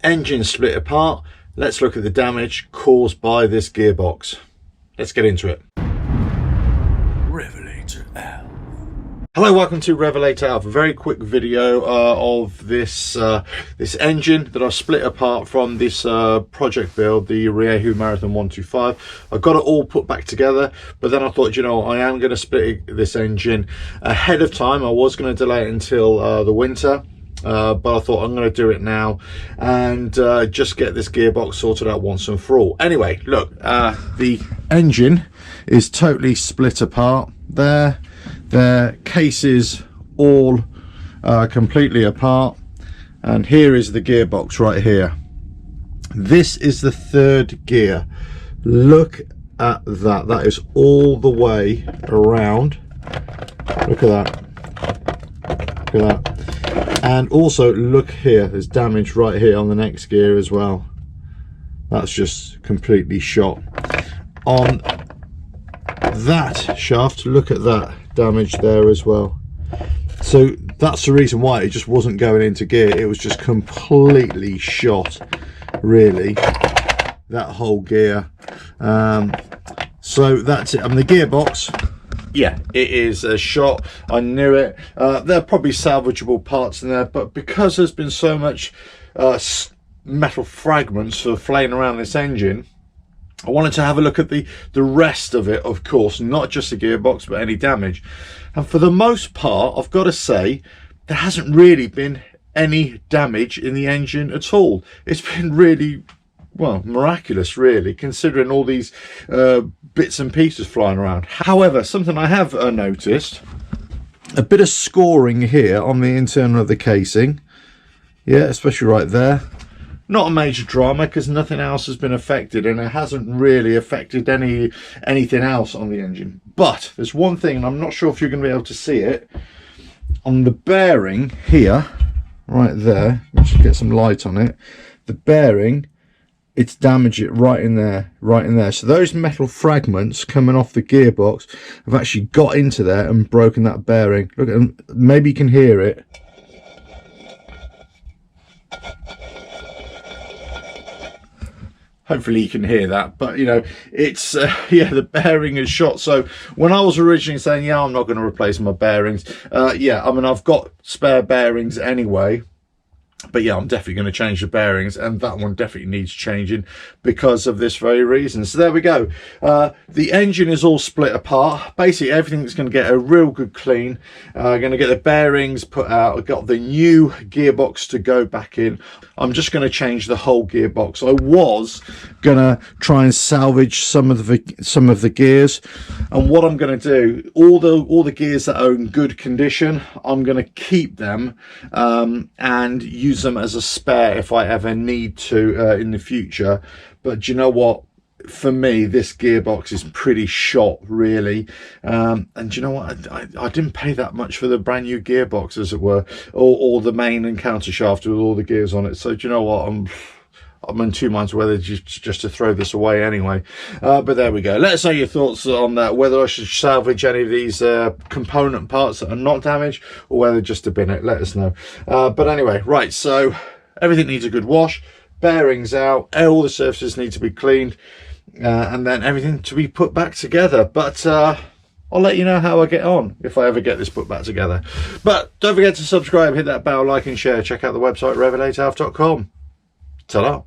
Engine split apart. Let's look at the damage caused by this gearbox. Let's get into it. RevelatorAlf. Hello, welcome to RevelatorAlf. A very quick video of this this engine that I've split apart from this project build, the Rieju Marathon 125. I got it all put back together, but then I thought, you know, I am going to split this engine ahead of time. I was going to delay it until the winter. But I thought I'm going to do it now and just get this gearbox sorted out once and for all. Anyway, look, the engine is totally split apart. Their cases all completely apart, and here is the gearbox right here. This is the third gear. Look at that. That is all the way around. Look at that. Look at that. And also look here, there's damage right here on the next gear as well. That's just completely shot. On that shaft, look at that damage there as well. So that's the reason why it just wasn't going into gear. It was just completely shot, really, that whole gear. So that's it. I mean, the gearbox, yeah, it is a shot. I knew it. There are probably salvageable parts in there, but because there's been so much metal fragments sort of flaying around this engine, I wanted to have a look at the rest of it, of course, not just the gearbox, but any damage. And for the most part, I've got to say, there hasn't really been any damage in the engine at all. It's been really, well, miraculous, really, considering all these bits and pieces flying around. However, something I have noticed, a bit of scoring here on the internal of the casing. Yeah, especially right there. Not a major drama because nothing else has been affected, and it hasn't really affected anything else on the engine. But there's one thing, and I'm not sure if you're going to be able to see it, on the bearing here, right there. Let's get some light on it. The bearing, it's damaged it right in there. So those metal fragments coming off the gearbox have actually got into there and broken that bearing. Look, maybe you can hear it. Hopefully you can hear that, but you know, it's yeah, the bearing is shot. So when I was originally saying, yeah, I'm not going to replace my bearings, yeah, I mean, I've got spare bearings anyway. But yeah, I'm definitely going to change the bearings, and that one definitely needs changing because of this very reason. So there we go. The engine is all split apart. Basically, everything's going to get a real good clean. Going to get the bearings put out. I've got the new gearbox to go back in. I'm just going to change the whole gearbox. I was going to try and salvage some of the gears, and what I'm going to do, all the gears that are in good condition, I'm going to keep them and use them as a spare if I ever need to in the future. But do you know what, for me this gearbox is pretty shot, really, and do you know what, I didn't pay that much for the brand new gearbox, as it were, or the main and counter shaft with all the gears on it. So do you know what, I'm in two minds whether just to throw this away anyway. But there we go. Let us know your thoughts on that, whether I should salvage any of these component parts that are not damaged, or whether just to bin it. Let us know. But anyway, right, so everything needs a good wash, bearings out, all the surfaces need to be cleaned, and then everything to be put back together. But I'll let you know how I get on if I ever get this put back together. But don't forget to subscribe, hit that bell, like and share. Check out the website RevelatorAlf.com. Ta-da.